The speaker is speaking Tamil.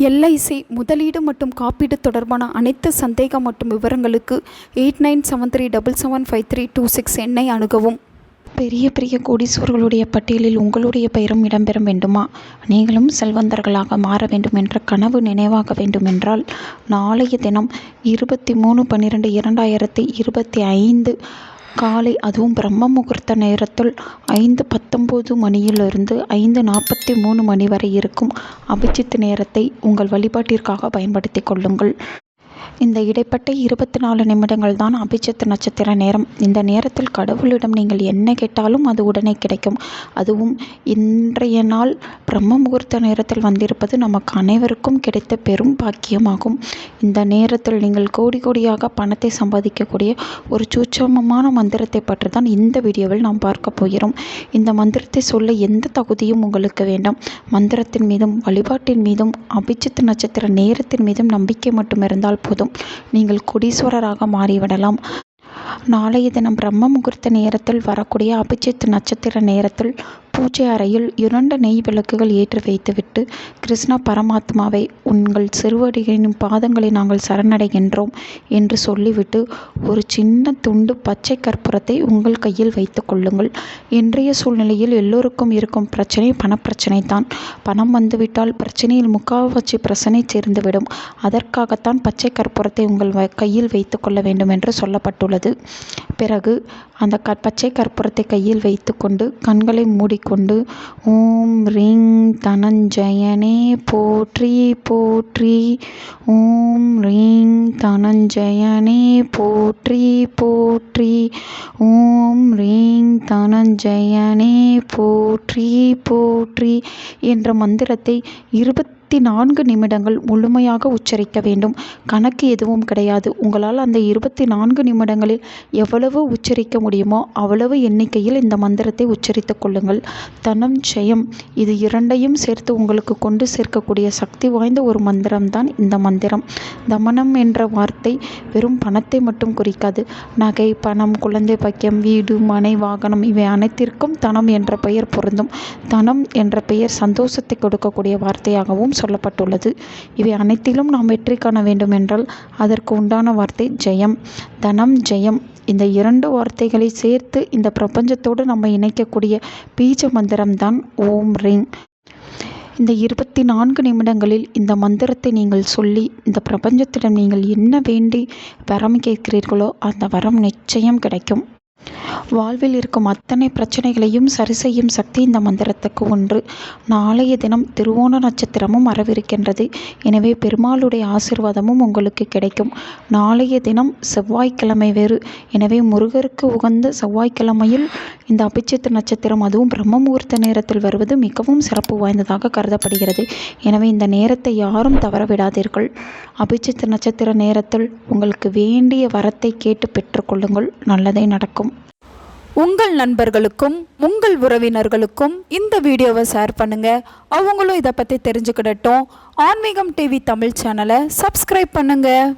எல்ஐசி முதலீடு மற்றும் காப்பீடு தொடர்பான அனைத்து சந்தேகம் மற்றும் விவரங்களுக்கு 8973775326 எண்ணை அணுகவும். பெரிய பெரிய கோடீஸ்வரர்களுடைய பட்டியலில் உங்களுடைய பெயரும் இடம்பெற வேண்டுமா? நீங்களும் செல்வந்தர்களாக மாற வேண்டும் என்ற கனவு நினைவாக வேண்டுமென்றால் நாளைய தினம் 23/12/2025 காலை, அதுவும் பிரம்ம முகூர்த்த நேரத்தில் 5:19 மணியிலிருந்து 5:43 மணி வரை இருக்கும் அபிஜித் நேரத்தை உங்கள் வழிபாட்டிற்காக பயன்படுத்திக் கொள்ளுங்கள். இந்த இடைப்பட்ட 24 நிமிடங்கள் தான் அபிஜித் நட்சத்திர நேரம். இந்த நேரத்தில் கடவுளிடம் நீங்கள் என்ன கேட்டாலும் அது உடனே கிடைக்கும். அதுவும் இன்றைய நாள் பிரம்ம முகூர்த்த நேரத்தில் வந்திருப்பது நமக்கு அனைவருக்கும் கிடைத்த பெரும் பாக்கியமாகும். இந்த நேரத்தில் நீங்கள் கோடி கோடியாக பணத்தை சம்பாதிக்கக்கூடிய ஒரு சூட்சமமான மந்திரத்தை பற்றி தான் இந்த வீடியோவில் நாம் பார்க்க போகிறோம். இந்த மந்திரத்தை சொல்ல எந்த தகுதியும் உங்களுக்கு வேண்டாம். மந்திரத்தின் மீதும் வழிபாட்டின் மீதும் அபிஜித் நட்சத்திர நேரத்தின் மீதும் நம்பிக்கை மட்டும் இருந்தால் போதும். நீங்கள் கோடீஸ்வரராக மாறிவிடலாம். நாளைய தினம் பிரம்ம முகூர்த்த நேரத்தில் வரக்கூடிய அபிஜித் நட்சத்திர நேரத்தில் பூஜை அறையில் 2 நெய் விளக்குகள் ஏற்றி வைத்துவிட்டு, கிருஷ்ண பரமாத்மாவை உங்கள் சிறுவடிகளின் பாதங்களை நாங்கள் சரணடைகின்றோம் என்று சொல்லிவிட்டு ஒரு சின்ன துண்டு பச்சை கற்பூரத்தை உங்கள் கையில் வைத்து கொள்ளுங்கள். இன்றைய சூழ்நிலையில் எல்லோருக்கும் இருக்கும் பிரச்சனை பணப்பிரச்சனை தான். பணம் வந்துவிட்டால் பிரச்சனையில் முக்கால்வாசி பிரச்சனை சேர்ந்துவிடும். அதற்காகத்தான் பச்சை கற்பூரத்தை உங்கள் கையில் வைத்து கொள்ள வேண்டும் என்று சொல்லப்பட்டுள்ளது. பிறகு அந்த பச்சை கற்பூரத்தை கையில் வைத்து கொண்டு கண்களை மூடிக்கொண்டு ஓம் ரீங் தனஞ்சயனே போற்றி போற்றி, ஓம் ரீங் தனஞ்சயனே போற்றி போற்றி, ஓம் ரீங் தனஞ்சயனே போற்றி போற்றி என்ற மந்திரத்தை 24 நிமிடங்கள் முழுமையாக உச்சரிக்க வேண்டும். கணக்கு எதுவும் கிடையாது. உங்களால் அந்த 24 நிமிடங்களில் எவ்வளவு உச்சரிக்க முடியுமோ அவ்வளவு எண்ணிக்கையில் இந்த மந்திரத்தை உச்சரித்துக் கொள்ளுங்கள். தனம் ஜெயம், இது இரண்டையும் சேர்த்து உங்களுக்கு கொண்டு சேர்க்கக்கூடிய சக்தி வாய்ந்த ஒரு மந்திரம்தான் இந்த மந்திரம். தமனம் என்ற வார்த்தை வெறும் பணத்தை மட்டும் குறிக்காது. நகை, பணம், குழந்தை பாக்கியம், வீடு, மனை, வாகனம் இவை அனைத்திற்கும் தனம் என்ற பெயர் பொருந்தும். தனம் என்ற பெயர் சந்தோஷத்தை கொடுக்கக்கூடிய வார்த்தையாகவும் சொல்லப்பட்டுள்ளது. இவை அனைத்திலும் நாம் வெற்றி காண வேண்டும் என்றால் அதற்கு உண்டான வார்த்தை ஜெயம். தனம் ஜெயம், இந்த 2 வார்த்தைகளை சேர்த்து இந்த பிரபஞ்சத்தோடு நம்ம இணைக்கக்கூடிய பீஜ மந்திரம்தான் ஓம் ரீங். இந்த 24 நிமிடங்களில் இந்த மந்திரத்தை நீங்கள் சொல்லி இந்த பிரபஞ்சத்திடம் நீங்கள் என்ன வேண்டி வரம் கேட்கிறீர்களோ அந்த வரம் நிச்சயம் கிடைக்கும். வாழ்வில் இருக்கும் அத்தனை பிரச்சனைகளையும் சரி செய்யும் சக்தி இந்த மந்திரத்துக்கு உண்டு. நாளைய தினம் திருவோண நட்சத்திரமும் வரவிருக்கின்றது. எனவே பெருமாளுடைய ஆசீர்வாதமும் உங்களுக்கு கிடைக்கும். நாளைய தினம் செவ்வாய்க்கிழமை வேறு. எனவே முருகருக்கு உகந்த செவ்வாய்க்கிழமையில் இந்த அபிஜித் நட்சத்திரம், அதுவும் பிரம்ம முகூர்த்த நேரத்தில் வருவது மிகவும் சிறப்பு வாய்ந்ததாக கருதப்படுகிறது. எனவே இந்த நேரத்தை யாரும் தவற விடாதீர்கள். அபிஜித் நட்சத்திர நேரத்தில் உங்களுக்கு வேண்டிய வரத்தை கேட்டு பெற்றுக்கொள்ளுங்கள். நல்லதே நடக்கும். உங்கள் நண்பர்களுக்கும் உங்கள் உறவினர்களுக்கும் இந்த வீடியோவை ஷேர் பண்ணுங்கள். அவங்களும் இதை பற்றி தெரிஞ்சுக்கிடட்டும். ஆன்மீகம் டிவி தமிழ் சேனலை சப்ஸ்கிரைப் பண்ணுங்கள்.